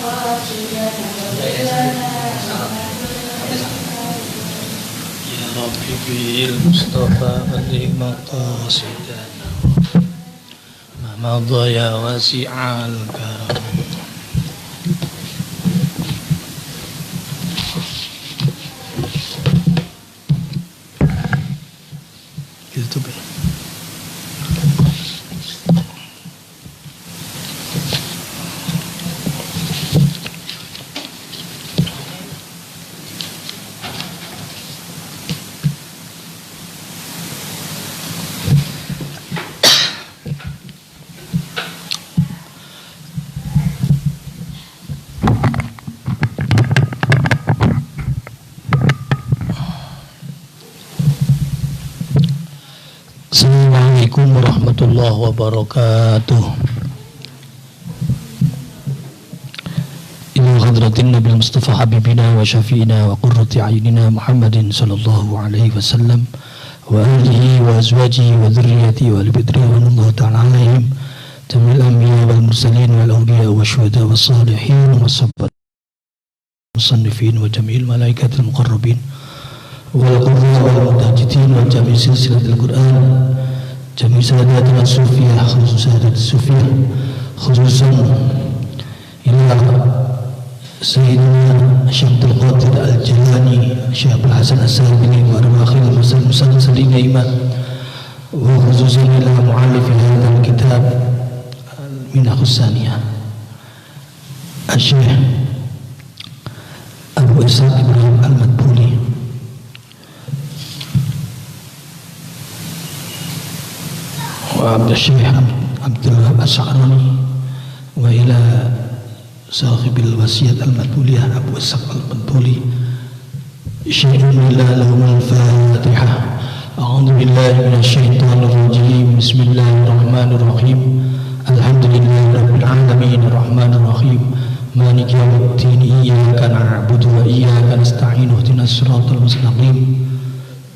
Ya Rabbi bil Mustafa balik maqasidana ma madha ya wasi'al karam. Gitu be. Assalamualaikum warahmatullahi wabarakatuh. Ila hadratin Nabi Mustafa Habibina wa Syafi'ina wa qurrati a'yunina Muhammadin sallallahu alaihi wasallam wa alihi wa azwajihi wa dhurriyyatihi wa al-bidri wa Allah ta'ala alaihim jamil anbiya wal mursalin wal awliya wa syuhada wa salihin wa sabat musannifin wa jamil malaikatil muqarrabin wal qurra wal mutajidin wa jami' silsilatil Qur'an jami' sadatul sufiyah khususan ila Sayyidina Syekh Abdul Qadir Al-Jilani, Syekh Abdul Hasan As-Sabini wa arwakhil musallin iman wa khususan ila mu'allif hadha al-kitab Al-Minah As-Saniyah Syekh Abu Ishaq Ibrahim Al-Madbuli wa Abdul Syekh Abdul As-Sa'rani wa ila sahibil wasiyat al-madbuliyah Abu Ishaq al-Madbuli. Syai'un lahumul Fatihah. A'udzu billahi minasyaitonir rajim. Bismillahirrahmanirrahim. Alhamdulillahi rabbil alamin arrahmanir rahim maliki yaumiddin iyyaka na'budu wa iyyaka nasta'in ihdinas siratal mustaqim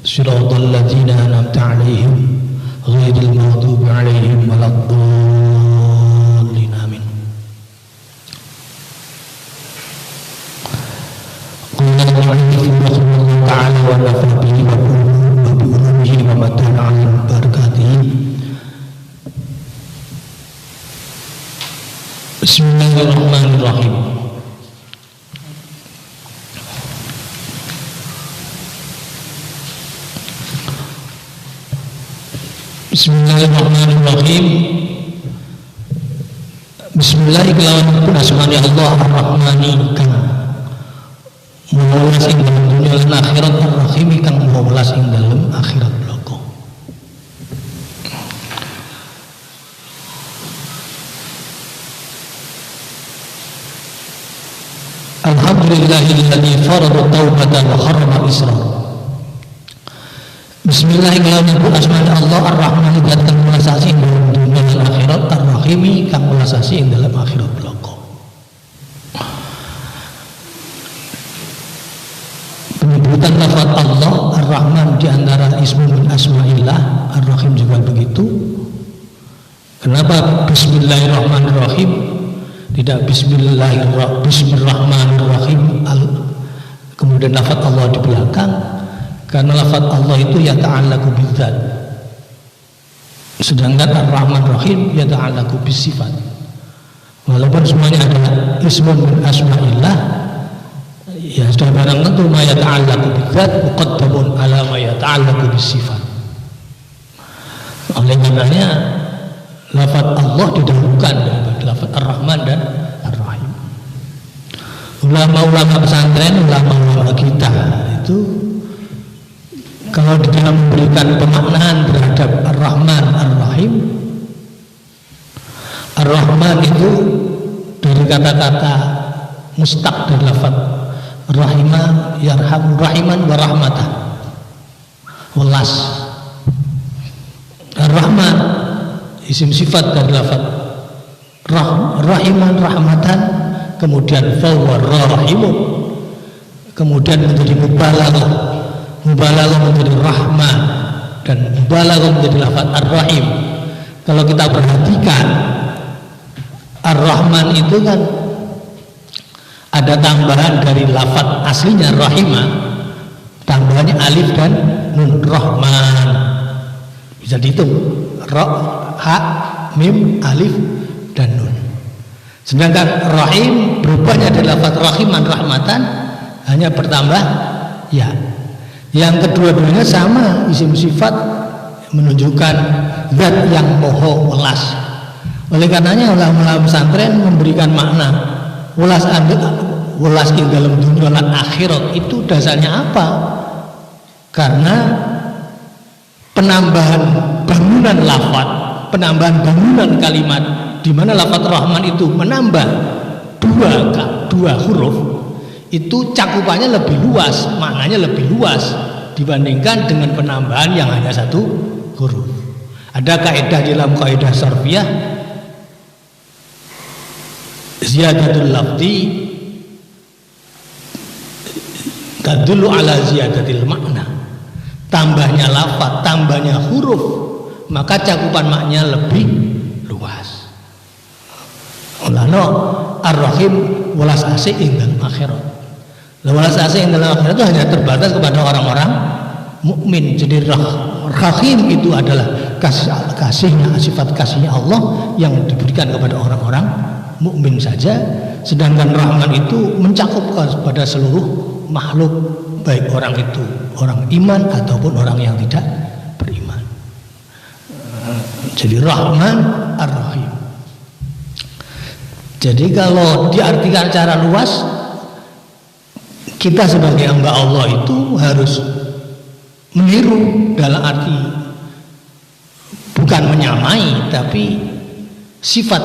siratal ladzina an'amta 'alaihim ghairil maghdubi 'alaihim waladdallin. Amin. Ta'ala wa nafabihi wa bi'ulumihi wa matana 'ala barakatihi. Bismillahirrahmanirrahim. Bismillahirrahmanirrahim. Bismillahirrahmanirrahim. Asmani Allah Ar-Rahmani kang mewelas ing dalem dunya lan akhirat, Ar-Rahim kang mewelas ing dalem akhirat bloko. Alhamdulillahilladzi farada taubatan wa harrama al-israr. Bismillahirrahmanirrahim. Asmani Allah Ar-Rahman kang mewelas ing dalem dunya lan akhirat, Ar-Rahim kang mewelas ing dalem akhirat bloko. Penyebutan lafaz Allah Ar-Rahman di antara ismu min asma'illah, Ar-Rahim juga begitu. Kenapa Bismillahirrahmanirrahim tidak Bismillahirrahmanirrahim kemudian lafaz Allah di belakang? Karena lafaz Allah itu yata'allaqu bidzat, sedangkan Ar-Rahman-Rahim yata'allaqu bisifat. Walaupun semuanya adalah ismu min asma'illah, ya sudah barang tentu ma yata'allaqu bidzat muqaddamun ala ma yata'allaqu bisifat. Oleh karenanya lafaz Allah didahulukan daripada lafaz Ar-Rahman dan Ar-Rahim. Ulama-ulama pesantren, ulama-ulama kita itu kalau di dalam memberikan pemaknaan terhadap Ar-Rahman, Ar-Rahim, Ar-Rahman itu dari kata-kata mustaq dari lafaz Rahimah, yarhamu, rahiman wa rahmatah, welas. Ar-Rahman isim sifat dari lafaz rahiman, rahmatan, kemudian fahuwa rahimun, kemudian menjadi mubalaghah menjadi rahman, dan mubalaghah menjadi lafaz ar-rahim. Kalau kita perhatikan Ar-Rahman itu kan ada tambahan dari lafaz aslinya rahimah, tambahannya alif dan nun, rahman. Bisa dihitung, ha, mim, alif dan nun. Sedangkan rahim berubahnya dari lafaz rahiman rahmatan hanya bertambah ya. Yang kedua-duanya sama, isim sifat menunjukkan zat yang moho welas. Oleh karenanya ulama pesantren memberikan makna welas ing dalam dunia dan akhirat itu dasarnya apa? Karena penambahan bangunan lafaz, penambahan bangunan kalimat, di mana lafaz rahman itu menambah dua huruf, itu cakupannya lebih luas, maknanya lebih luas dibandingkan dengan penambahan yang hanya satu huruf. Ada kaidah dalam kaidah sarfiyah, ziyadatul lafzi tadullu ala ziyadatil makna. Tambahnya lafaz, tambahnya huruf, maka cakupan maknanya lebih luas. Ulano ar-rahim walas asih ing dalam akhirat. Walas asih ing dalam akhirat itu hanya terbatas kepada orang-orang mukmin. Jadi rahim itu adalah kasihnya, sifat kasihnya Allah yang diberikan kepada orang-orang mukmin saja. Sedangkan rahman itu mencakup kepada seluruh makhluk, baik orang itu orang iman ataupun orang yang tidak beriman. Jadi rahman ar-rahim. Jadi kalau diartikan secara luas, kita sebagai hamba Allah itu harus meniru, dalam arti bukan menyamai, tapi sifat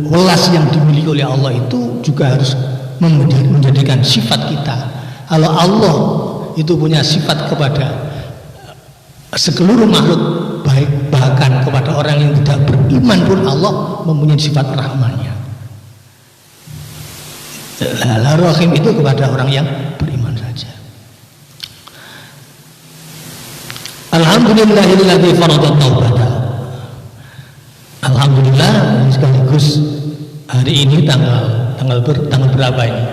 welas yang dimiliki oleh Allah itu juga harus menjadikan sifat kita. Kalau Allah itu punya sifat kepada seluruh makhluk baik, bahkan kepada orang yang tidak beriman pun Allah mempunyai sifat rahmannya. Rahim itu kepada orang yang beriman saja. Alhamdulillahilladzi farada taubata. Alhamdulillah, sekaligus hari ini tanggal berapa ini?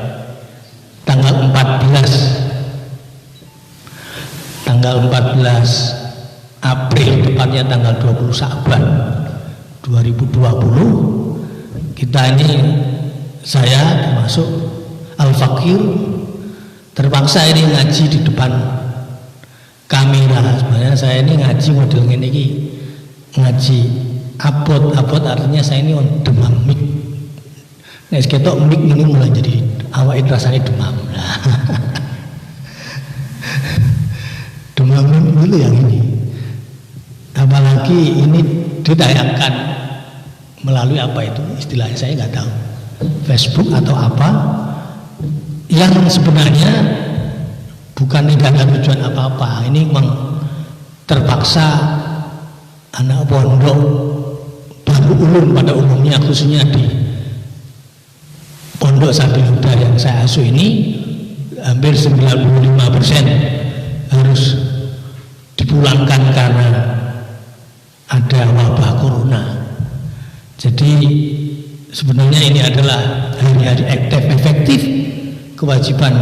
Tanggal 14. Tanggal 14 April, tepatnya tanggal 20 Sya'ban 2020. Kita ini, saya termasuk Al-Fakir, terpaksa ini ngaji di depan kamera. Sebenarnya saya ini ngaji model ini, ngaji abot artinya saya ini demam mic. Nah, seketok mic ini mulai jadi awak rasanya demam. Demam dulu yang ini. Apalagi ini ditayangkan melalui apa itu istilahnya saya nggak tahu, Facebook atau apa, yang sebenarnya bukan tidak ada tujuan apa-apa. Ini memang terpaksa anak pondok baru ulun pada umumnya, khususnya di pondok Sabil Huda yang saya asuh ini, hampir 95% harus dipulangkan karena ada wabah corona. Jadi sebenarnya ini adalah hari-hari efektif. Kewajiban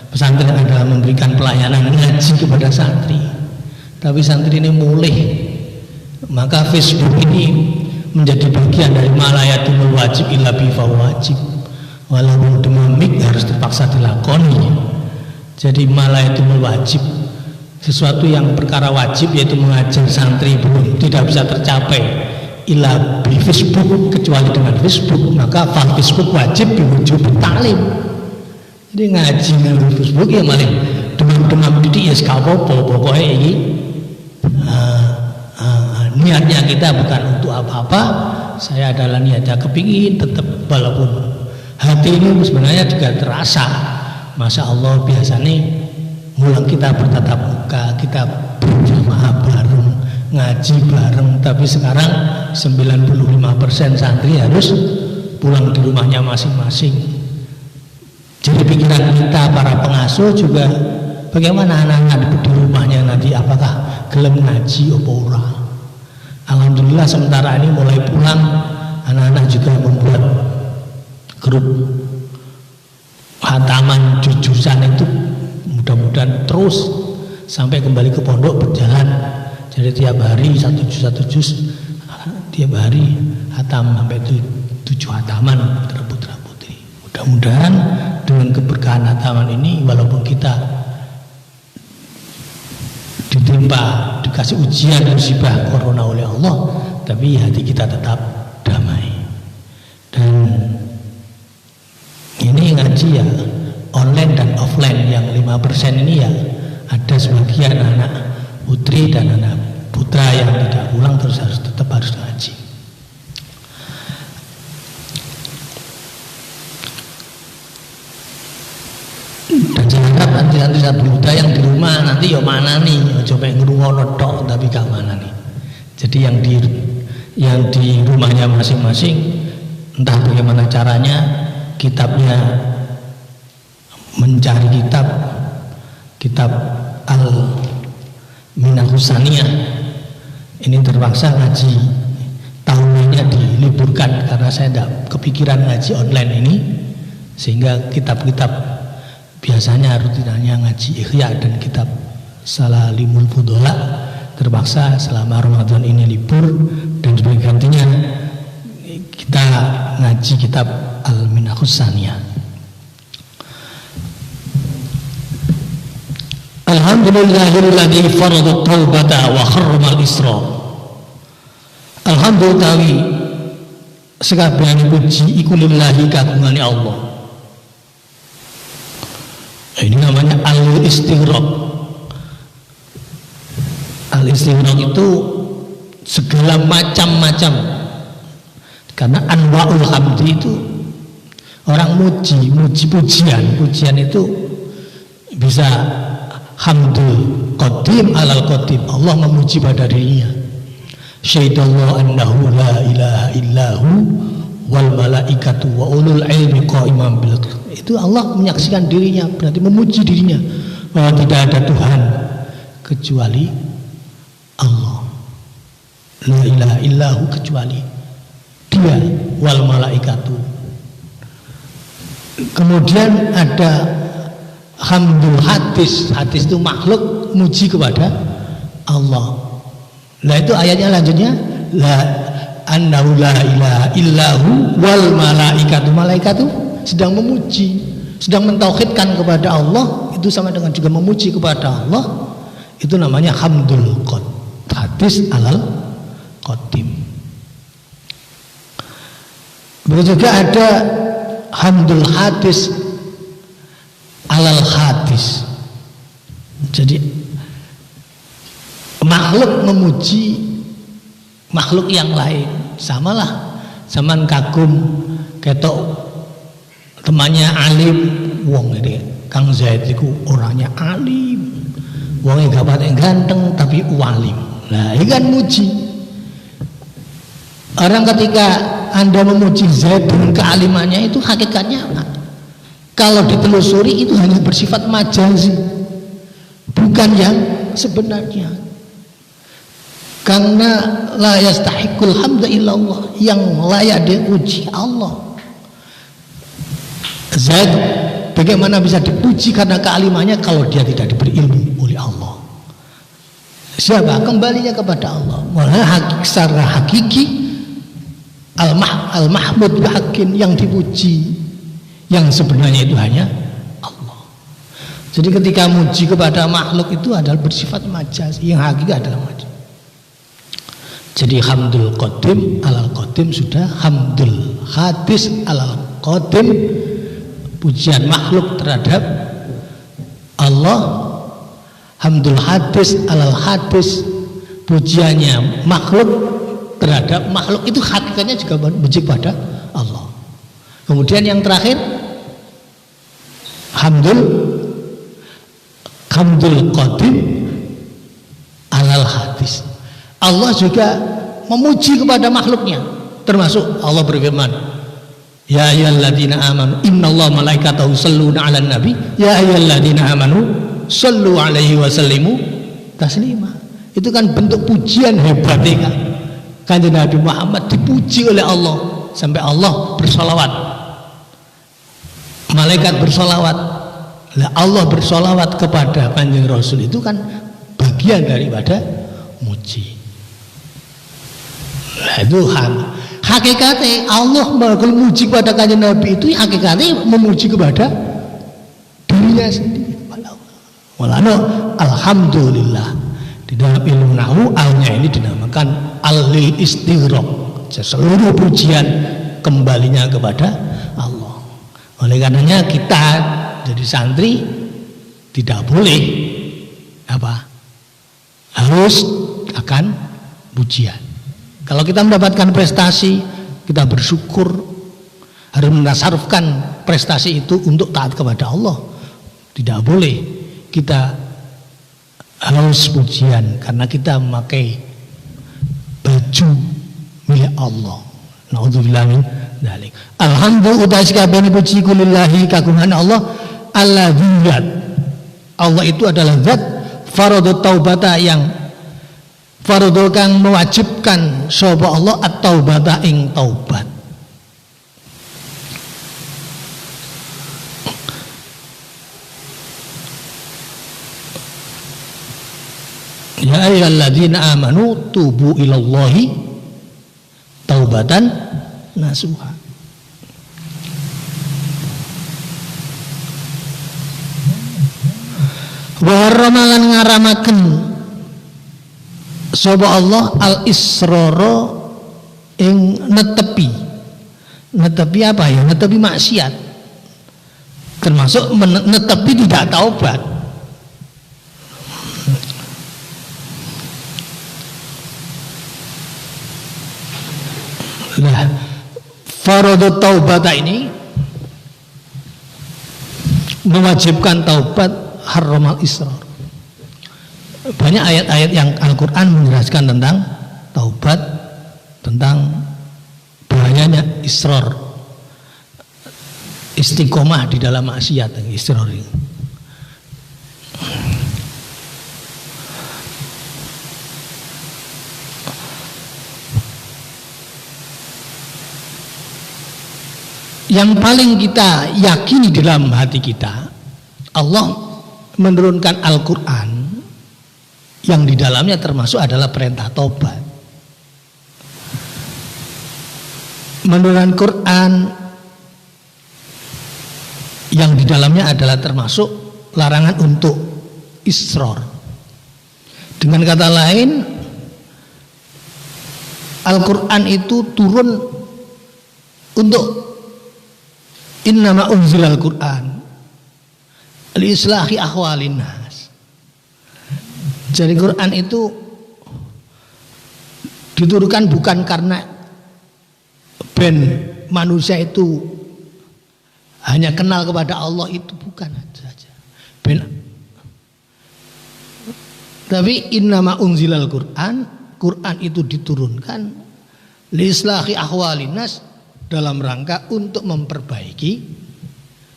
pesantren adalah memberikan pelayanan ngaji kepada santri, tapi santri ini mulih, maka Facebook ini menjadi bagian dari malayatul wajib illa bifa wajib, walaupun demamik harus terpaksa dilakoni. Jadi malayatul wajib, sesuatu yang perkara wajib yaitu mengajar santri belum tidak bisa tercapai illa bi Facebook, kecuali dengan Facebook, maka Facebook wajib diwujud taklim. Jadi ngaji melalui Facebook ya malah demam-demam didik ya sekapopo. Pokoknya ini niatnya kita bukan untuk apa-apa. Saya adalah niatnya kepingin tetap, walaupun hati ini sebenarnya juga terasa, Masya Allah biasanya mulang kita bertatap muka, kita berjamaah bareng, ngaji bareng, tapi sekarang 95% santri harus pulang di rumahnya masing-masing. Jadi pikiran kita para pengasuh juga bagaimana anak-anak di rumahnya nanti, apakah gelem ngaji apa ora. Alhamdulillah sementara ini mulai pulang, anak-anak juga membuat grup hataman jujusan itu mudah-mudahan terus sampai kembali ke pondok berjalan. Jadi tiap hari satu juz tiap hari hatam sampai 7 hataman putra putri. Mudah-mudahan dengan keberkahan hataman ini, walaupun kita ditimpa dikasih ujian dan musibah corona oleh Allah, tapi hati kita tetap damai. Dan ini ngaji ya online dan offline, yang 5% ini ya ada sebagian anak putri dan anak putra yang tidak pulang, terus tetap harus ngaji. Dan jangan harap nanti satu muda yang di rumah nanti ya mana nih, coba ngerungono tok tapi gak mana nih. Jadi yang di rumahnya masing-masing, entah bagaimana caranya, kitabnya mencari kitab Al-Minah Husaniyah ini terpaksa ngaji tahun ini diliburkan karena saya tidak kepikiran ngaji online ini, sehingga kitab-kitab biasanya rutinannya ngaji Ikhya dan kitab Salalimul Fudola terpaksa selama Ramadan ini libur, dan sebagai gantinya kita ngaji kitab Al-Minah Husaniyah. Alhamdulillahilladzi farada taubata wa harrama al-isra. Alhamdulillah sekabehane puji iku lillahi kagungane Allah. Ini namanya al-istighraq. Al-istighraq itu segala macam-macam. Karena anwa'ul hamdi itu orang muji pujian itu bisa hamdul qadim alal qadim, Allah memuji pada dirinya. Syahidallahu annahu la ilaha illahu wal malaikatu wa ulul ilmi qa'iman bil qist. Itu Allah menyaksikan dirinya, berarti memuji dirinya bahwa tidak ada Tuhan kecuali Allah. La ilaha illahu, kecuali Dia, wal malaikatu. Kemudian ada hamdul hadis itu makhluk muji kepada Allah. Nah itu ayatnya lanjutnya, la annahu la ilaha illahu wal malaikatu sedang memuji, sedang mentauhidkan kepada Allah, itu sama dengan juga memuji kepada Allah. Itu namanya hamdul hadis alal qadim. Begitu juga ada hamdul hadis alal hadis. Jadi makhluk memuji makhluk yang lain. Samalah zaman kagum ketok temannya alim, wong ini Kang Zaid itu orangnya alim, wongnya gak patek ganteng tapi walim. Nah ini kan muji. Orang ketika Anda memuji Zaid dengan kealimannya, itu hakikatnya kalau ditelusuri itu hanya bersifat majazi, bukan yang sebenarnya. Karena la yastahiqul hamda illallah, yang layak dipuji Allah. Zaid bagaimana bisa dipuji karena kealimannya kalau dia tidak diberi ilmu oleh Allah? Siapa? Kembalinya kepada Allah. Malah secara hakiki al-mahmud hakin, yang dipuji yang sebenarnya itu hanya Allah. Jadi ketika muji kepada makhluk itu adalah bersifat majaz, yang hakiki adalah majaz. Jadi hamdul qadim alal qadim sudah, hamdul hadis alal qadim, pujian makhluk terhadap Allah. Hamdul hadis alal hadis, pujiannya makhluk terhadap makhluk, itu hakikatnya juga memuji pada Allah. Kemudian yang terakhir hamdul qadim alal hadis. Allah juga memuji kepada makhluknya, termasuk Allah berfirman, ya ayyuhalladzina amanu innallaha malaikatahu yusholluna 'alan nabi ya ayyuhalladzina amanu shollu 'alaihi wa sallimu taslima. Itu kan bentuk pujian hebatnya kan. Kanjeng Nabi Muhammad dipuji oleh Allah sampai Allah bersalawat malaikat bersolawat. Lah Allah bersolawat kepada Kanjeng Rasul itu kan bagian daripada muji. Nah itu hakikatnya Allah memuji kepada Kanjeng Nabi itu hakikatnya memuji kepada dirinya sendiri. Walano alhamdulillah di dalam ilmu nahwu alnya ini dinamakan al-lil istighraq. Seluruh pujian kembalinya kepada Allah. Oleh karenanya kita jadi santri tidak boleh harus akan pujian. Kalau kita mendapatkan prestasi, kita bersyukur, harus menasarufkan prestasi itu untuk taat kepada Allah. Tidak boleh kita harus pujian karena kita memakai baju milik Allah. Nauzubillah min dzalik. Alhamdulillah utas kabehane puji kulillahi kagungan Allah alladzat. Allah itu adalah zat faradut taubata yang faradul kang mewajibkan sapa Allah at-taubata ing taubat. Ya ayyuhalladzina amanu tubu ilallahi taubatan nasuha. Wa ramalan ngaramaken sapa Allah al-israra ing netepi. Netepi apa ya? Netepi maksiat. Termasuk netepi tidak taubat. Nah, faradut taubat ini mewajibkan taubat, haramal israr. Banyak ayat-ayat yang Al-Quran menjelaskan tentang taubat, tentang bahayanya israr, istiqomah di dalam maksiat. Israr ini yang paling kita yakini dalam hati kita. Allah menurunkan Al-Quran yang di dalamnya termasuk adalah perintah taubat. Menurunkan Quran yang di dalamnya adalah termasuk larangan untuk israr. Dengan kata lain, Al-Quran itu turun untuk innama unzilal Quran li-islahi ahwalin nas. Jadi Quran itu diturunkan bukan karena ben manusia itu hanya kenal kepada Allah, itu bukan saja. Ben, tapi innama unzilal Quran, Quran itu diturunkan li-islahi ahwalin nas, dalam rangka untuk memperbaiki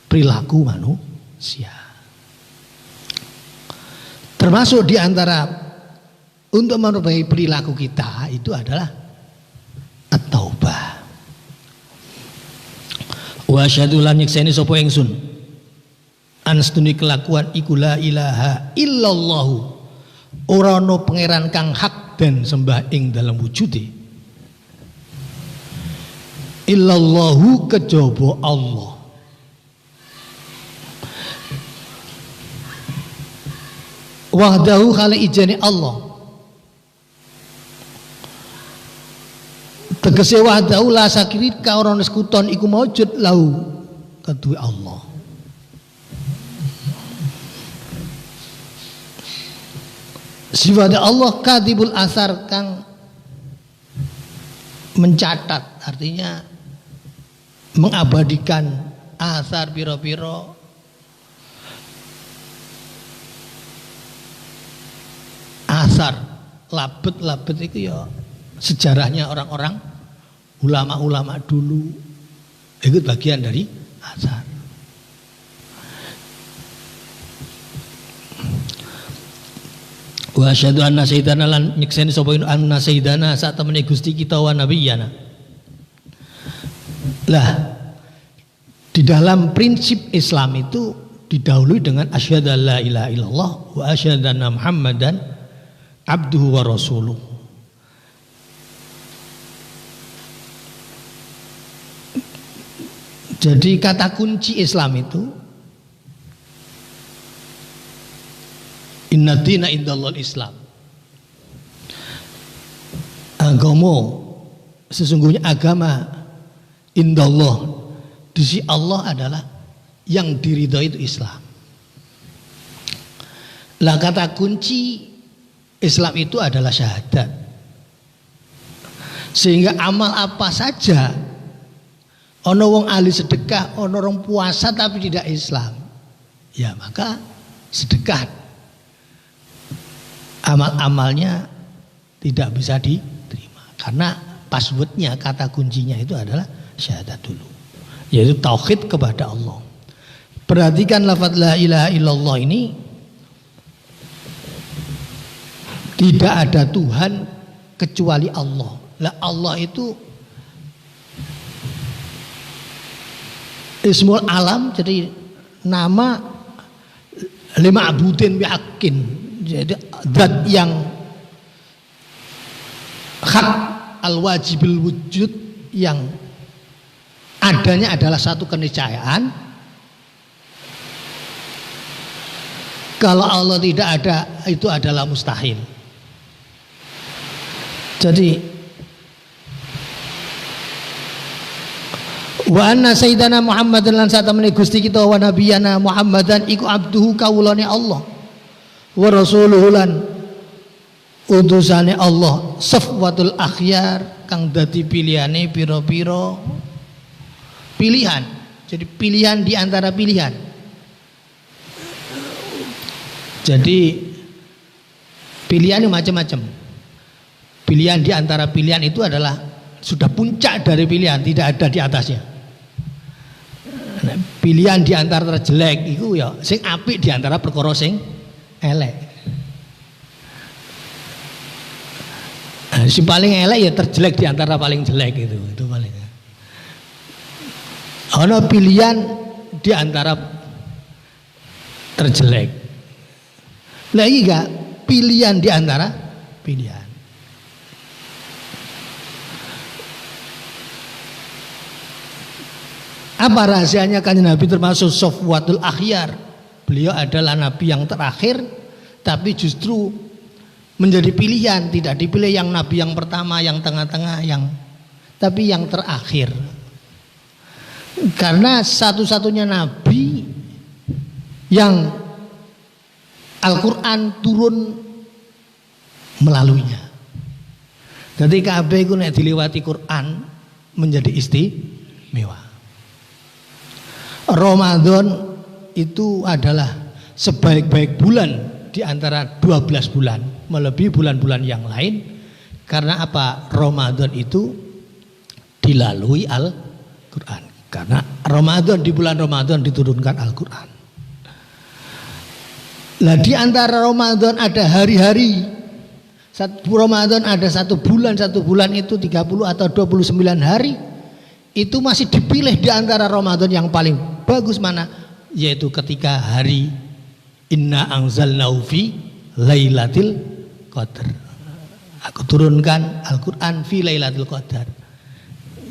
perilaku manusia. Termasuk diantara untuk memperbaiki perilaku kita itu adalah at-taubah. Wa asyhadu lan nyekseni sapa ingsun anstuni kelakuan iku la ilaha illallah, ora ana pangeran kang hak dan sembah ing dalam wujude illallahu kejaba Allah. Wahdahu khali ijani Allah. Tegese wahdahu la sakirit ka ora sekuton iku maujud lahu keduwe Allah. Sifat Allah katibul asar kang mencatat, artinya mengabadikan asar piro-piro asar labet itu ya sejarahnya orang-orang ulama-ulama dulu, itu bagian dari asar. Wa asyhadu anna sayyidana lan nyekseni sapa anna sayyidana sak temene Gusti kita wa nabiyana. Lah Di dalam prinsip Islam itu didahului dengan asyhadu alla ilaha illallah wa asyhadu anna Muhammadan abduhu wa rasuluh. Jadi kata kunci Islam itu inna dina indallahil Islam. Agama, sesungguhnya agama indallah di sisi Allah adalah yang diridhoi itu Islam. Lah kata kunci Islam itu adalah syahadat. Sehingga amal apa saja, ono wong ahli sedekah, ono orang puasa tapi tidak Islam, ya maka sedekah amal-amalnya tidak bisa diterima. Karena passwordnya, kata kuncinya itu adalah syahadat dulu, yaitu tauhid kepada Allah. Perhatikan lafaz la ilaha illallah ini, tidak ada Tuhan kecuali Allah. Lah Allah itu ismul alam, jadi nama lima abudin bihaqqin, jadi zat yang hak al-wajibil wujud, yang adanya adalah satu keniscayaan. Kalau Allah tidak ada, itu adalah mustahil. Jadi wa anna sayyidana Muhammadan lan satamene Gusti kita wa nabiyana Muhammadan iku abduhu kawulane Allah wa rasuluhu lan utusane Allah, safwatul akhyar kang dadi pilihane pira-pira pilihan. Jadi pilihan di antara pilihan. Jadi pilihan macam-macam. Pilihan di antara pilihan itu adalah sudah puncak dari pilihan, tidak ada di atasnya. Nah, pilihan di antara jelek itu ya sing apik di antara perkara sing elek. Nah, si paling elek ya terjelek di antara paling jelek itu paling. Ono pilihan di antara terjelek. Lagi enggak pilihan di antara pilihan. Apa rahasianya kanjeng Nabi termasuk safwatul akhyar? Beliau adalah Nabi yang terakhir, tapi justru menjadi pilihan, tidak dipilih yang Nabi yang pertama, yang tengah-tengah, tapi yang terakhir. Karena satu-satunya Nabi yang Al-Quran turun melaluinya. Jadi kabeh iku nek diliwati Quran menjadi istimewa. Ramadan itu adalah sebaik-baik bulan di antara 12 bulan, melebihi bulan-bulan yang lain. Karena apa? Ramadan itu dilalui Al-Quran. Karena Ramadan, di bulan Ramadan diturunkan Al-Quran. Lah di antara Ramadan ada hari-hari. Satu Ramadan ada satu bulan itu 30 atau 29 hari. Itu masih dipilih di antara Ramadan yang paling bagus mana? Yaitu ketika hari Inna anzalnahu fi Lailatul Qadar. Aku turunkan Al-Quran fi Lailatul Qadar.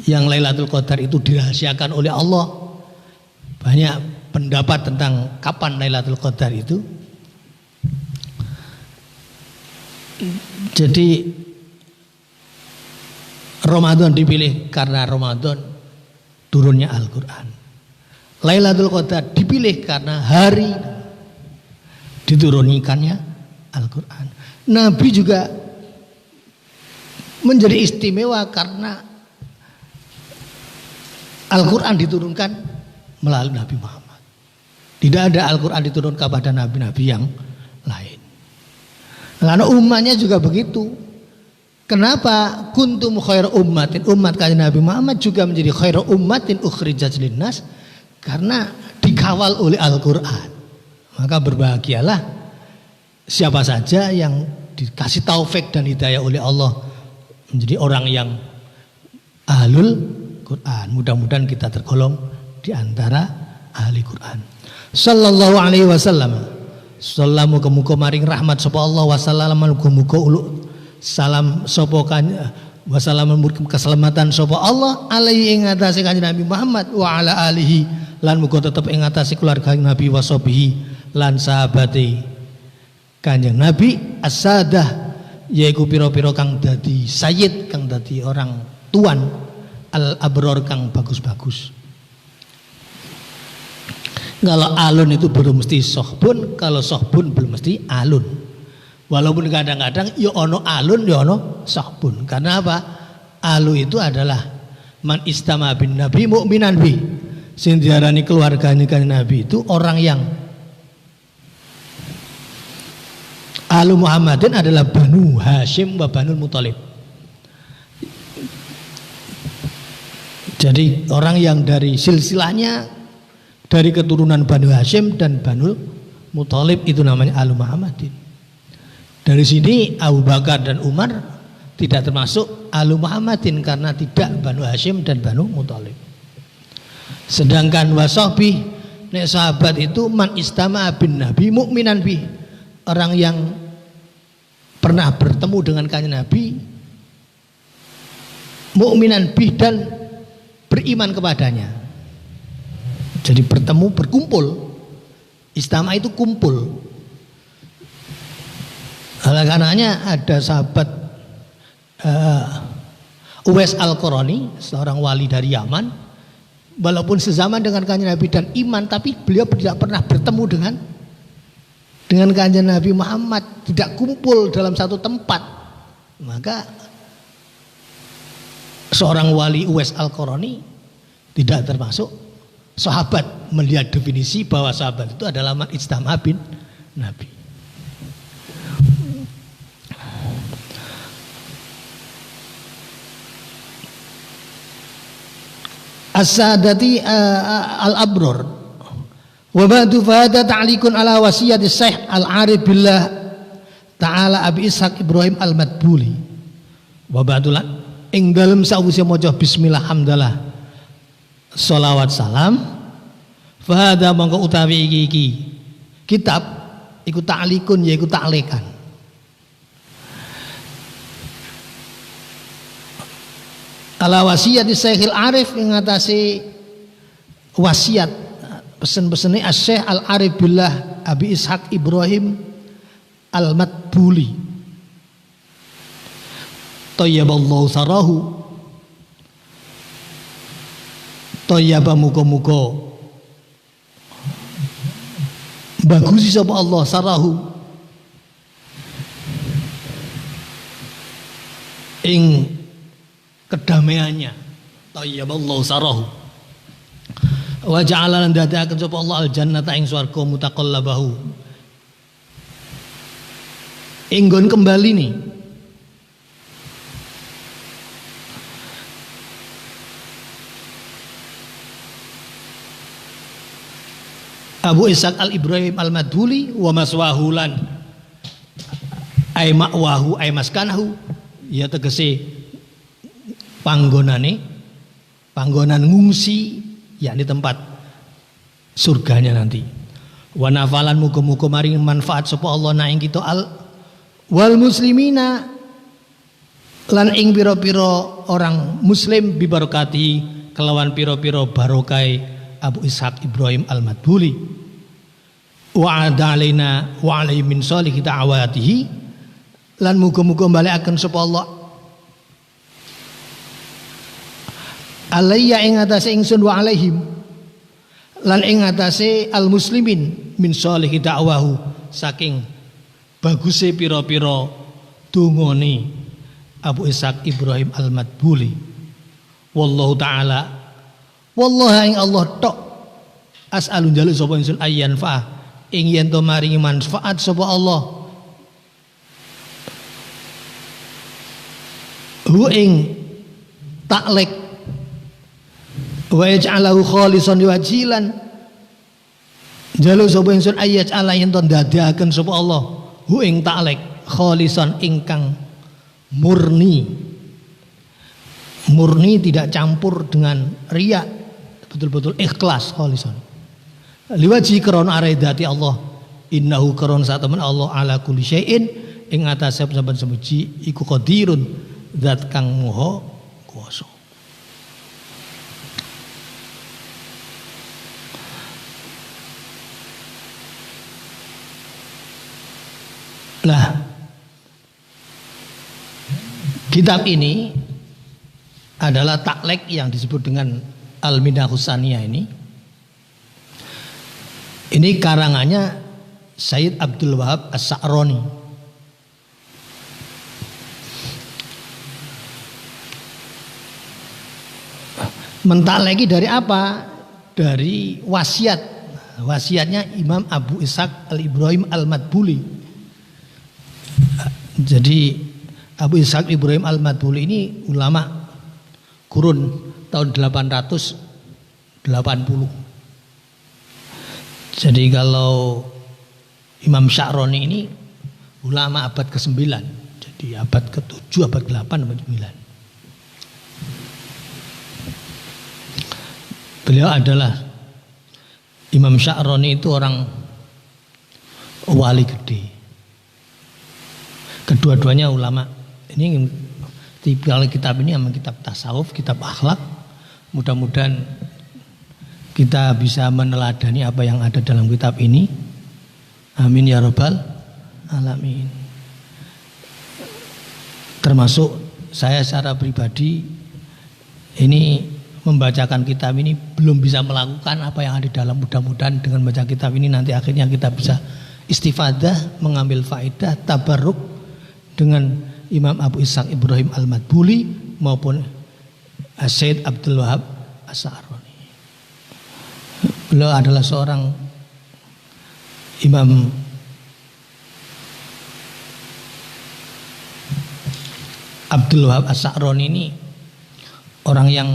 Yang Lailatul Qadar itu dirahasiakan oleh Allah. Banyak pendapat tentang kapan Lailatul Qadar itu. Jadi Ramadan dipilih karena Ramadan turunnya Al-Quran. Lailatul Qadar dipilih karena hari diturunkannya Al-Quran. Nabi juga menjadi istimewa karena Al-Quran diturunkan melalui Nabi Muhammad. Tidak ada Al-Quran diturunkan kepada nabi-nabi yang lain. Lalu umatnya juga begitu. Kenapa kuntum khairu ummatin, umat kanjeng Nabi Muhammad juga menjadi khairu ummatin ukhrijat linnas? Karena dikawal oleh Al-Quran. Maka berbahagialah siapa saja yang dikasih taufik dan hidayah oleh Allah menjadi orang yang ahlul Quran. Mudah-mudahan kita tergolong di antara ahli Quran. Sallallahu alaihi wasallam. Sallamu muga maring rahmat sapa Allah wa sallam muga ulu salam sapa kan wa salam keselamatan sapa Allah alaihi ing atase Kanjeng Nabi Muhammad wa ala alihi lan muga tetep ing atase keluarga Nabi wa sahbihi lan sahabate Kanjeng Nabi as-sadah yaiku pira-pira kang dadi sayyid, kang dadi orang tuan, al-abror kang bagus-bagus. Kalau alun itu belum mesti sohbun, kalau sohbun belum mesti alun. Walaupun kadang-kadang ya ono alun ya ono sohbun. Karena apa? Alu itu adalah man istama bin nabi mu'minan bi. Sing diarani keluarganya kan Nabi itu orang yang alu Muhammadin adalah Banu Hashim wa Banul Muthalib. Jadi orang yang dari silsilahnya dari keturunan Banu Hashim dan Banul Muthalib itu namanya Alu Muhammadin. Dari sini Abu Bakar dan Umar tidak termasuk Alu Muhammadin karena tidak Banu Hashim dan Banu Muthalib. Sedangkan wasahbi nek sahabat itu man istama bin nabi mu'minan bi, orang yang pernah bertemu dengan Kanjeng Nabi mu'minan bi dan beriman kepadanya. Jadi bertemu, berkumpul. Istama itu kumpul. Oleh karenanya ada sahabat Uwais Al-Qarani, seorang wali dari Yaman, walaupun sezaman dengan Kanjeng Nabi dan iman, tapi beliau tidak pernah bertemu dengan Kanjeng Nabi Muhammad, tidak kumpul dalam satu tempat. Maka seorang wali Uwais Al-Qarani tidak termasuk sahabat, melihat definisi bahwa sahabat itu adalah man ijtama bin Nabi. As-sadati al-abror. Wa ba'du fa hadha ta'liqun ala wasiyati Syekh Al-Arif billah Ta'ala Abi Ishaq Ibrahim Al-Madbuli. Wa ba'du ing dalem sawise maca bismillah hamdalah sholawat salam fahada mongko utawi iki kitab iku ta'likun yaiku ta'likan ala wasiat Syekhil Arif ing ngatasi wasiat pesen-pesene Syekh Al-Arif billah Abi Ishaq Ibrahim Al-Madbuli tayyaballahu sarahu tayyaba muga-muga bagusi sapa Allah sarahu ing kedamaiannya, tayyaballahu sarahu wa ja'ala lan dadiaken sapa Allah al-jannata ing swarga mutaqallabahu ing nggon kembali nih Abu Ishaq Al-Ibrahim Al-Madhuli wa maswahulan ay ma'wahu ay maskanahu ya tegese panggonan ngungsi yakni tempat surganya nanti. Wa nafalan muga-muga maring manfaat sapa Allah na ing kita wal muslimina lan ing pira-pira orang muslim bi barokati kelawan pira-pira barokai Abu Ishaq Ibrahim Al-Madhuli wa adaina wa alaihi min sholihi da'awatihi lan muga-muga balekaken sapa Allah alayya ing atase ingsun wa alaihim lan ing atase al muslimin min sholihi da'wahu saking baguse pira-pira dungane Abu Ishaq Ibrahim Al-Madhuli wallahu taala wallahi ing Allah tok as'alun jaluk sapa ingsun ayyan fa ing yen to maringi manfaat sapa Allah hu ing taklek wa yaj'alahu khalisan liwajhilan jaluk sapa ingsun ayat ala yen to ndadekaken sapa Allah hu ing taklek khalisan ingkang murni tidak campur dengan riya betul-betul ikhlas kholisan. Liwaji krana aridati Allah. Innahu krana satemen Allah ala kulli syai'in ing atase saben semuji iku qadirun zat kang maha kuwasa. Lah, kitab ini adalah taklek yang disebut dengan Al-Minahus Saniyah ini. Ini karangannya Sayyid Abdul Wahab As-Sa'roni. Mentakleki dari apa? Dari wasiat. Wasiatnya Imam Abu Ishaq Al-Ibrahim Al-Madbuli. Jadi Abu Ishaq Ibrahim Al-Madbuli ini ulama kurun tahun 880. Jadi kalau Imam Sya'roni ini ulama abad ke-9. Jadi abad ke-7, abad ke-8, abad ke-9. Beliau adalah Imam Sya'roni itu orang wali gede. Kedua-duanya ulama. Ini tipikal kitab ini memang kitab tasawuf, kitab akhlak. Mudah-mudahan kita bisa meneladani apa yang ada dalam kitab ini. Amin ya rabbal alamin. Termasuk saya secara pribadi ini membacakan kitab ini belum bisa melakukan apa yang ada di dalam. Mudah-mudahan dengan membaca kitab ini nanti akhirnya kita bisa istifadah, mengambil faedah, tabarruk dengan Imam Abu Ishaq Ibrahim Al-Madbuli maupun Sayyid Abdul Wahab As-Sa'roni. Beliau adalah seorang Imam Abdul Wahab As-Sa'roni ini orang yang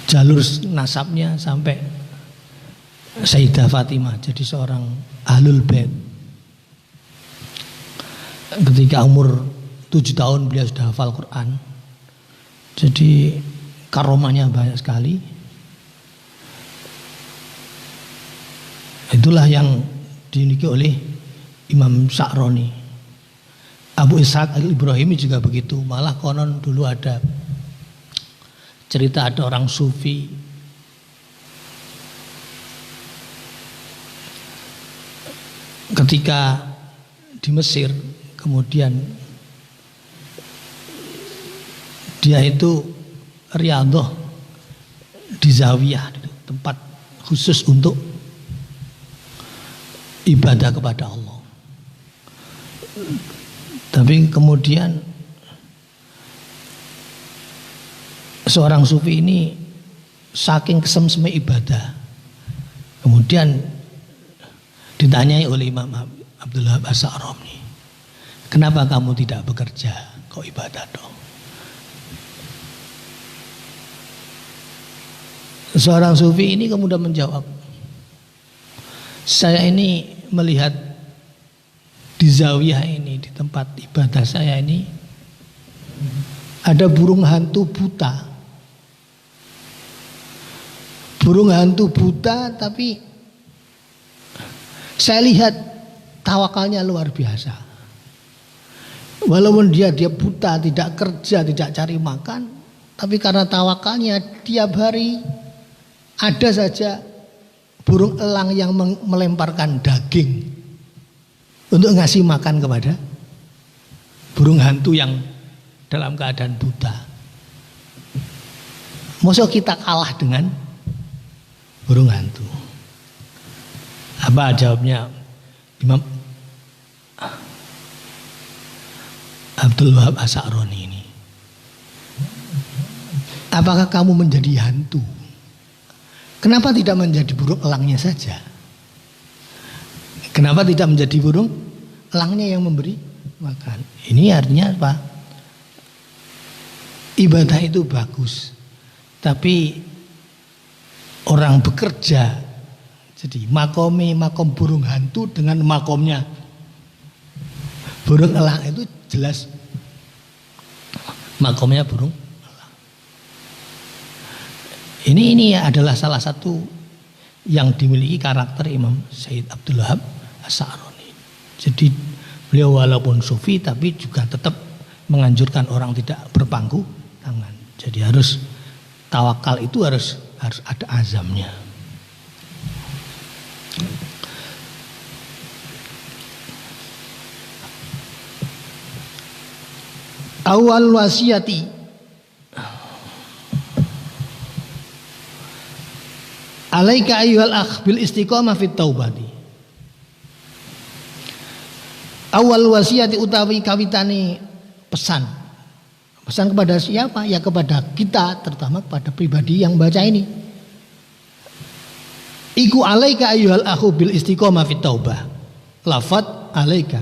jalur nasabnya sampai Sayyidah Fatimah, jadi seorang Ahlul Bait. Ketika umur 7 tahun beliau sudah hafal Quran. Jadi karomahnya banyak sekali. Itulah yang dimiliki oleh Imam Sya'roni. Abu Ishaq Al-Ibrahimi juga begitu. Malah konon dulu ada cerita ada orang sufi ketika di Mesir, kemudian dia itu riyadhah di zawiyah, tempat khusus untuk ibadah kepada Allah. Tapi kemudian seorang sufi ini saking kesemseme ibadah, kemudian ditanyai oleh Imam Abdul Wahab As-Sa'roni, kenapa kamu tidak bekerja, kok ibadah dong? Seorang sufi ini kemudian menjawab, saya ini melihat di zawiyah ini, di tempat ibadah saya ini ada burung hantu buta. Burung hantu buta, tapi saya lihat tawakalnya luar biasa. Walaupun dia buta, tidak kerja, tidak cari makan, tapi karena tawakalnya tiap hari ada saja burung elang yang melemparkan daging untuk ngasih makan kepada burung hantu yang dalam keadaan buta. Masa kita kalah dengan burung hantu? Apa jawabnya Imam Abdul Wahab As-Sa'roni ini? Apakah kamu menjadi hantu? Kenapa tidak menjadi burung elangnya saja? Kenapa tidak menjadi burung elangnya yang memberi makan? Ini artinya apa? Ibadah itu bagus, tapi orang bekerja, jadi makom burung hantu dengan makomnya burung elang itu jelas makomnya burung elang. Ini adalah salah satu yang dimiliki karakter Imam Sayyid Abdul Wahab As-Sa'roni. Jadi beliau walaupun sufi tapi juga tetap menganjurkan orang tidak berpangku tangan. Jadi harus tawakal itu harus ada azamnya. Awal wasiyati alaika ayyuhal akh bil istiqamah fit taubati. Awal wasiyati utawi kawitane pesan. Pesan kepada siapa? Ya kepada kita, terutama kepada pribadi yang baca ini. Iku alaika ayyuhal akhu bil istiqamah fit taubah. Lafat alaika.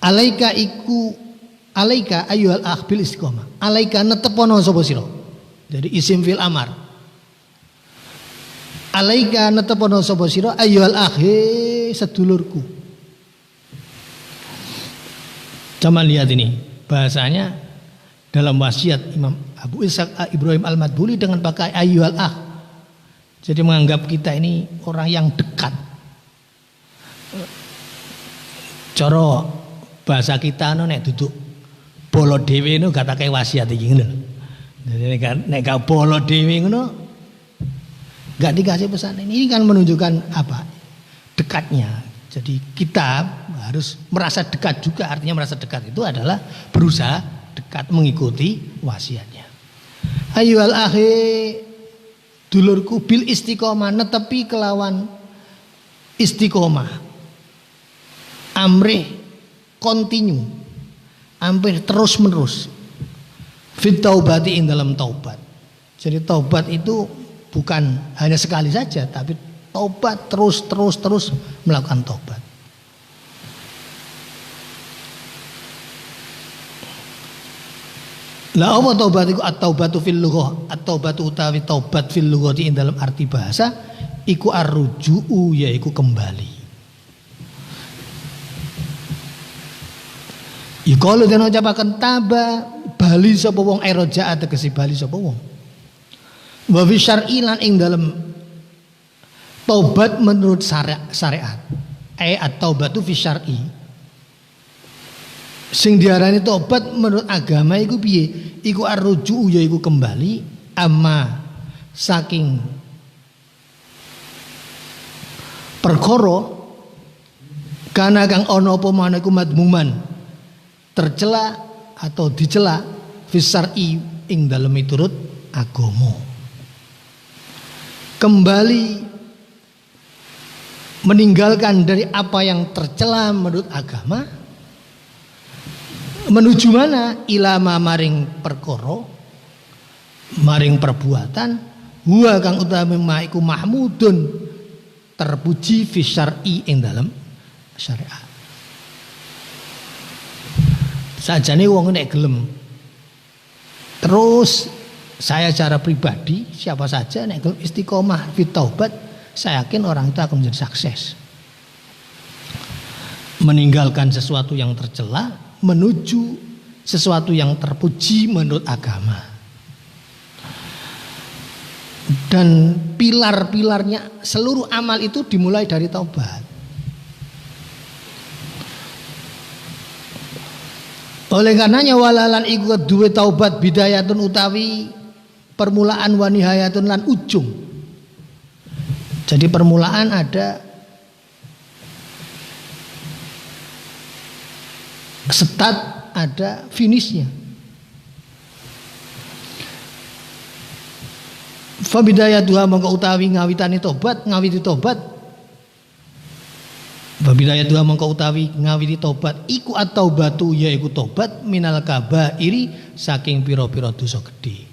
Alaika iku alaika ayyuhal akh bil istiqamah. Alaika netepono sapa sira. Jadi isim fil amar. Alaika netepono sapa sira ayyuhal akh sedulurku. Coba lihat ini bahasanya dalam wasiat Imam Abu Ishaq Ibrahim Al-Madbuli dengan pakai ayyuhal akh. Jadi menganggap kita ini orang yang dekat. Cara bahasa kita nek duduk bolo dhewe ngono gak tak wasiat iki ngono. Jadi nek gak bolo dhewe ngono gak dikasih pesan. Ini kan menunjukkan apa? Dekatnya. Jadi kita harus merasa dekat juga. Artinya merasa dekat itu adalah berusaha dekat mengikuti wasiatnya. Ayyuhal akhi dulurku bil istiqomah netepi kelawan istiqomah. Amrih kontinu. Hampir terus menerus. Fit taubati ing dalam taubat. Jadi taubat itu bukan hanya sekali saja, tapi taubat terus melakukan taubat. La apa taubat iku at-taubatu fil lughah, at-taubatu utawi taubat fil lughah ing dalam arti bahasa iku arruju'u yaiku kembali. Yaqulu den ucapaken taba bali sapa wong eroja tegese bali sapa wong. Wa fi syar'i lan ing dalem taubat menurut syariat. At-taubatu fi syar'i. Sing diarani taubat menurut agama iku piye? Iku arruju yaiku kembali amma saking perkara kana kang ana apa maneh iku madmuman tercela atau dicela fisar'i ing dalem miturut agama. Kembali meninggalkan dari apa yang tercela menurut agama menuju mana? Ilama maring perkara maring perbuatan huwa kang utami maiku mahmudun terpuji fisar'i ing dalem syariat. Sajane wong nek gelem terus saya secara pribadi siapa saja nek gelem istiqomah fit taubat, saya yakin orang itu akan menjadi sukses. Meninggalkan sesuatu yang tercela menuju sesuatu yang terpuji menurut agama. Dan pilar-pilarnya seluruh amal itu dimulai dari taubat. Oleh karenanya walalan iku duwe taubat bidayatun utawi permulaan wa nihayatun lan ujung. Jadi permulaan ada start, ada finishnya. Fa bidayatuha mongko utawi ngawitane tobat, ngawiti tobat. Babidaya Tuhan mengkau utawi ngawiti tobat iku at-taubatu yaiku tobat minal kabairi saking pira-pira dosa gedhe.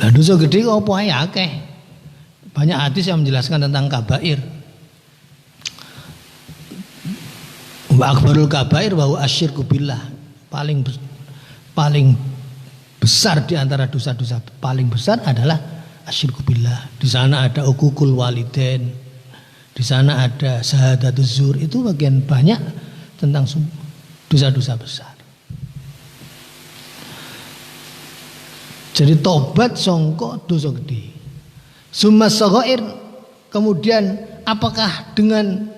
Lah dosa gedhe kok apa ae akeh. Banyak hadis yang menjelaskan tentang kabair. Wa akbarul kabair wa asyirku billah. Paling besar di antara dosa-dosa paling besar adalah asyirku billah. Di sana ada uququl walidain, di sana ada syahadatuz zur, itu bagian banyak tentang dosa-dosa besar. Jadi tobat sangka dosa gede. Summa saghair, kemudian apakah dengan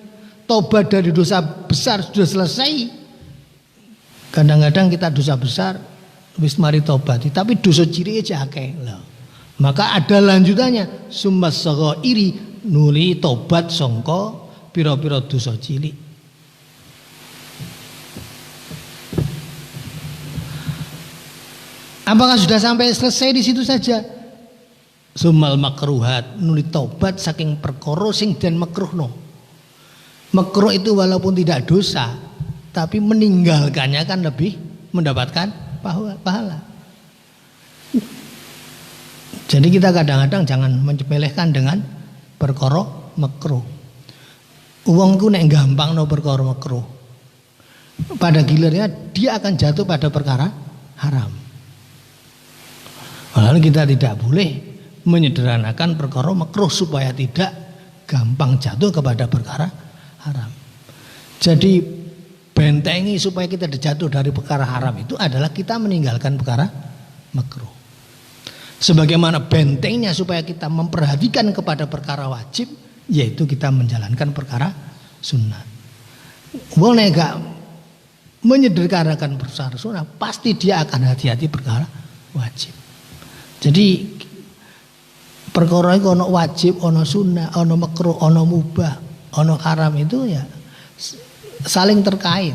tobat dari dosa besar sudah selesai? Kadang-kadang kita dosa besar wis mari tobat, tapi dosa cilik aja akeh. Maka ada lanjutannya, summa saghairi, nuli tobat sangka pira-pira dosa cilik. Apakah sudah sampai selesai di situ saja? Sumal makruhat, nuli tobat saking perkara sing den makruhno. Makruh itu walaupun tidak dosa, tapi meninggalkannya kan lebih mendapatkan pahala. Jadi kita kadang-kadang jangan menyepelekan dengan perkara makruh. Wong ku nek gampang no perkara makruh, pada gilirnya dia akan jatuh pada perkara haram. Lalu kita tidak boleh menyederhanakan perkara makruh supaya tidak gampang jatuh kepada perkara haram. Jadi bentengi supaya kita jatuh dari perkara haram itu adalah kita meninggalkan perkara makruh. Sebagaimana bentengnya supaya kita memperhatikan kepada perkara wajib, yaitu kita menjalankan perkara sunnah. Boleh gak menyederhanakan perkara sunnah, pasti dia akan hati-hati perkara wajib. Jadi perkara itu ono wajib, ono sunnah, ono makruh, ono mubah, ono haram itu ya saling terkait.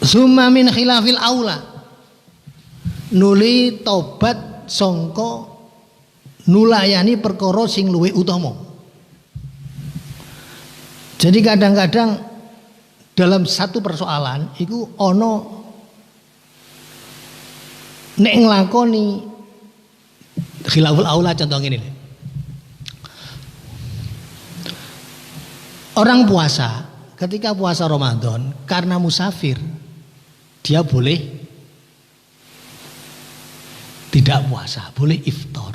Summa min khilafil aula, nuli tobat sangka nulayani perkara sing luwih utama. Jadi kadang-kadang dalam satu persoalan itu ono nek nglakoni khilaful aula, contoh ngene. Orang puasa, ketika puasa Ramadan karena musafir, dia boleh tidak puasa, boleh iftar.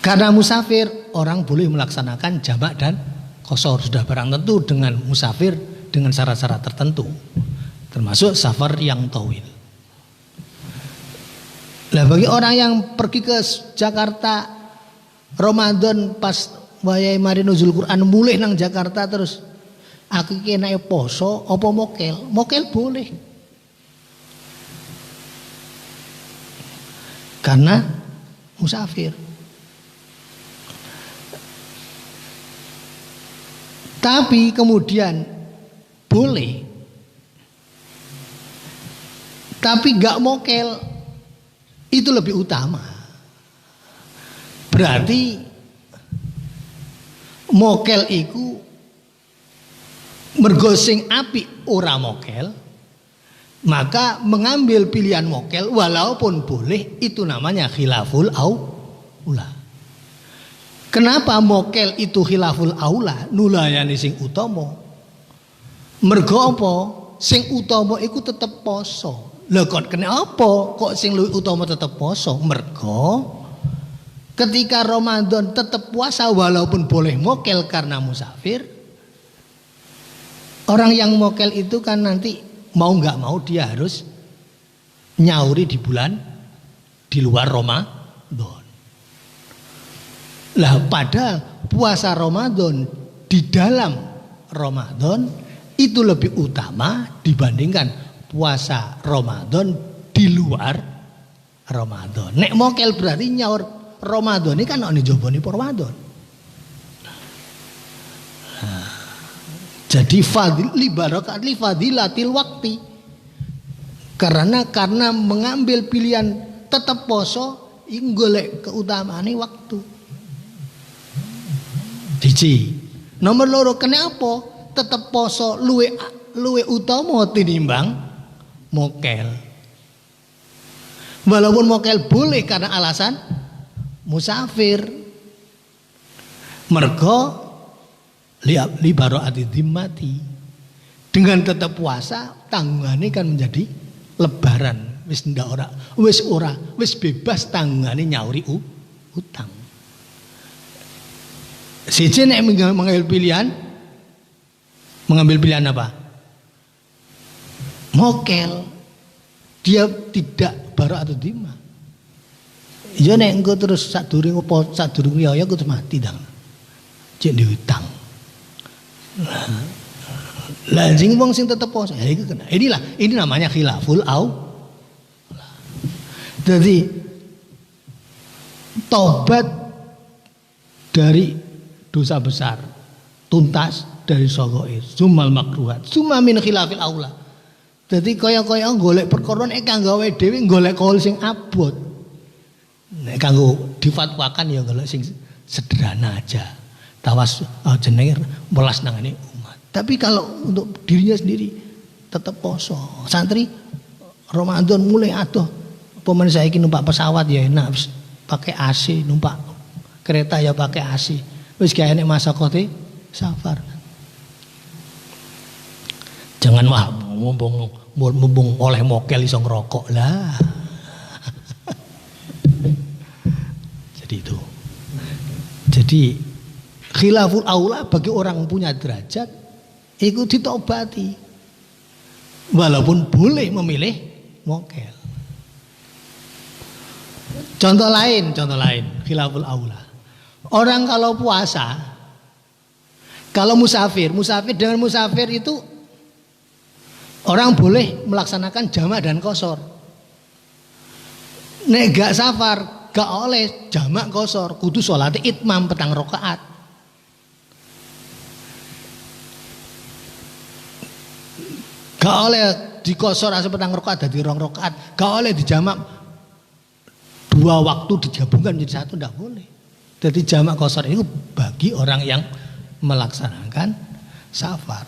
Karena musafir, orang boleh melaksanakan jamak dan qashar, sudah barang tentu dengan musafir dengan syarat-syarat tertentu, termasuk safar yang tawil. Nah, bagi orang yang pergi ke Jakarta Ramadan pas wayahe mari nuzul Quran mulih nang Jakarta terus aku iki enake poso apa mokel? Mokel boleh. Karena musafir. Tapi kemudian boleh, tapi gak mokel, itu lebih utama. Berarti mokel iku mergo sing apik ora mokel, maka mengambil pilihan mokel walaupun boleh itu namanya khilaful aula. Kenapa mokel itu khilaful aula, nulayani sing utama? Mergo apa? Sing utama iku tetep poso. Lah kok kenapa kok sing luwih utama tetep poso? Mergo ketika Ramadan tetep puasa walaupun boleh mokel karena musafir. Orang yang mokel itu kan nanti mau nggak mau dia harus nyauri di bulan di luar Ramadan. Lah padahal puasa Ramadan di dalam Ramadan itu lebih utama dibandingkan puasa Ramadan di luar Ramadan. Nek mokel berarti nyaur Ramadan ini kan ono jobone Ramadan. Jadi li fadilatil waktu. Karena mengambil pilihan tetap poso golek keutamaane waktu. Siji. Nomor loro, kenapa tetap poso luwe utama tinimbang mokel? Walaupun mokel boleh karena alasan musafir. Mergo li baroati dimmati. Dengan tetap puasa tanggungane kan menjadi lebaran. Wis bebas tanggungane nyauri utang. Siji nek mengambil pilihan apa? Mokel. Dia tidak bara atau dima. Ya nek engko terus sadurunge ya aku terus mati dang. Cek diutang. Lah sing wong sing tetep poso, ya iku kena. Ini namanya khilaful Jadi taubat dari dosa besar, tuntas dari sagair, sumal makruhat, summa min khilafil aula. Jadi kaya-kaya golek perkara nek kanggo gawe dhewe golek kaul sing abot. Nek kanggo difatwakan ya golek sing sederhana aja. Tawas jenenge welas nangane umat. Tapi kalau untuk dirinya sendiri tetap poso. Santri Ramadan mulai adoh. Pemen saiki numpak pesawat ya enak pakai AC, numpak kereta ya pakai AC. Wis gawe nek masa kote safar. Jangan wah mumpung oleh mokel iso ngerokok lah. Jadi itu. Jadi khilaful aula bagi orang punya derajat itu ditobati. Walaupun boleh memilih mokel. Contoh lain khilaful aula. Orang kalau puasa, kalau musafir dengan musafir itu orang boleh melaksanakan jamak dan qashar. Nek gak safar, gak oleh jamak qashar, kudu salat itmam petang rakaat. Gak oleh di qashar asa petang rakaat dadi 2 rakaat, gak oleh dijamak 2 waktu digabungkan menjadi 1, ndak boleh. Jadi jamak qashar itu bagi orang yang melaksanakan safar.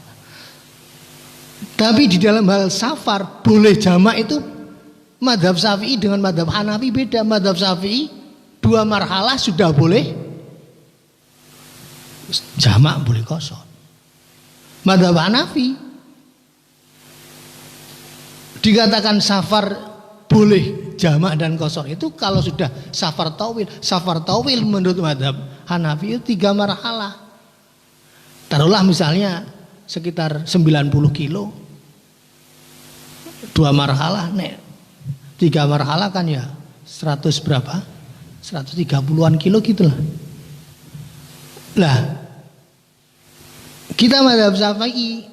Tapi di dalam hal safar boleh jamak itu mazhab Syafi'i dengan mazhab Hanafi beda. Mazhab Syafi'i 2 marhalah sudah boleh jamak, boleh qashar. Mazhab Hanafi dikatakan safar boleh jamak dan qashar itu kalau sudah safar tawil. Safar tawil menurut mazhab Hanafi itu 3 marhalah. Taruhlah misalnya sekitar 90 kilo, 2 marhalah, nek 3 marhalah kan ya 100 berapa? 130-an kilo gitulah. Lah kita mazhab Syafi'i,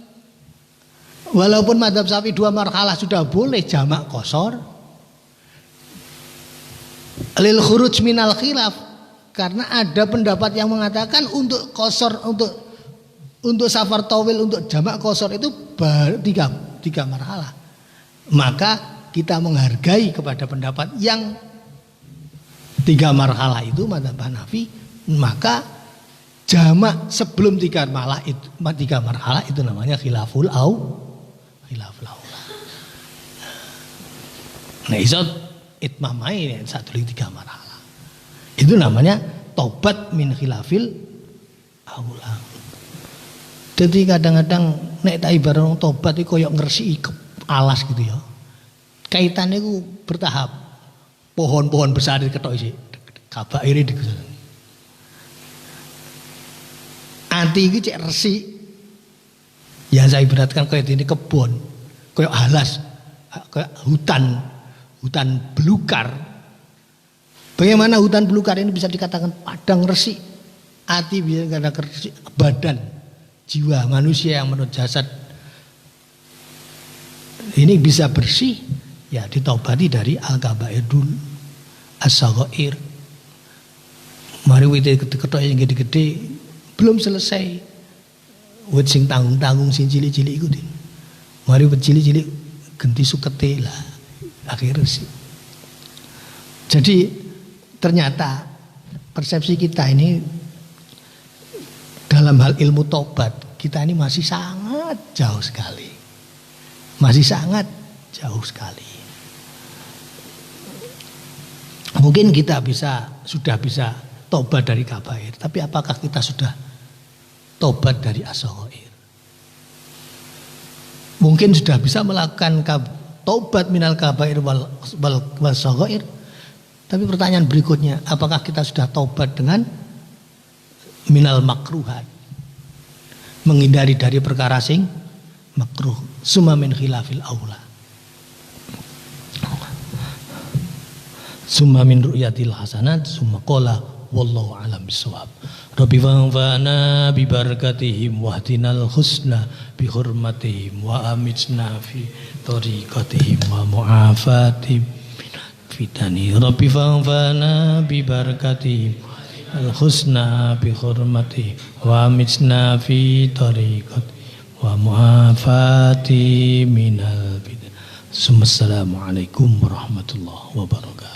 walaupun mazhab Syafi'i 2 marhalah sudah boleh jamak qashar, lil khuruj minal khilaf, karena ada pendapat yang mengatakan untuk qashar, untuk safar tawil, untuk jamak qashar itu 3 marhalah. Maka kita menghargai kepada pendapat yang 3 marhalah itu mazhab Hanafi, maka jamak sebelum 3 marhalah itu namanya khilaful aula. Nah iso itmamai 3 marhalah. Itu namanya taubat min khilafil aula. Jadi kadang-kadang nek tak ibarat tobat iki koyo ngresiki alas gitu ya. Kaitannya itu bertahap. Pohon-pohon besar diketok isi. Kabair iki. Ati iki cek resik. Ya saya ibaratkan kayak ini kebun, kayak alas, kayak hutan belukar. Bagaimana hutan belukar ini bisa dikatakan padang resik? Ati bisa dikatakan resik, badan jiwa manusia yang menurut jasad ini bisa bersih, ya ditaubati dari al-kabair dulu, as-saghair. Mari wite ketok yang gede-gede belum selesai, wit sing tanggung-tanggung sing cilik-cilik iku. Mari wit cilik-cilik genti sukete lah akhirnya sih. Jadi ternyata persepsi kita ini dalam hal ilmu taubat kita ini masih sangat jauh sekali. Masih sangat jauh sekali. Mungkin kita sudah bisa taubat dari kabair, tapi apakah kita sudah taubat dari as-saghair? Mungkin sudah bisa melakukan taubat minal kabair wal saghair. Tapi pertanyaan berikutnya, apakah kita sudah taubat dengan minal makruhat, menghindari dari perkara sing makruh, summa min khilafil aula, summa min ru'yatil hasanat, summa qala wallahu alam bisawab. Rabbi fanfa'na bi barakatihim wahdinal husna bi hurmatihim wa amitna fi tariqatihim wa mu'afatihim fitani. Rabbi fanfa'na bi barakatihim al husna bi hurmatihim wa amitna fi tariqatihim wa mu'afati minal bidah. Assalamualaikum warahmatullahi wabarakatuh.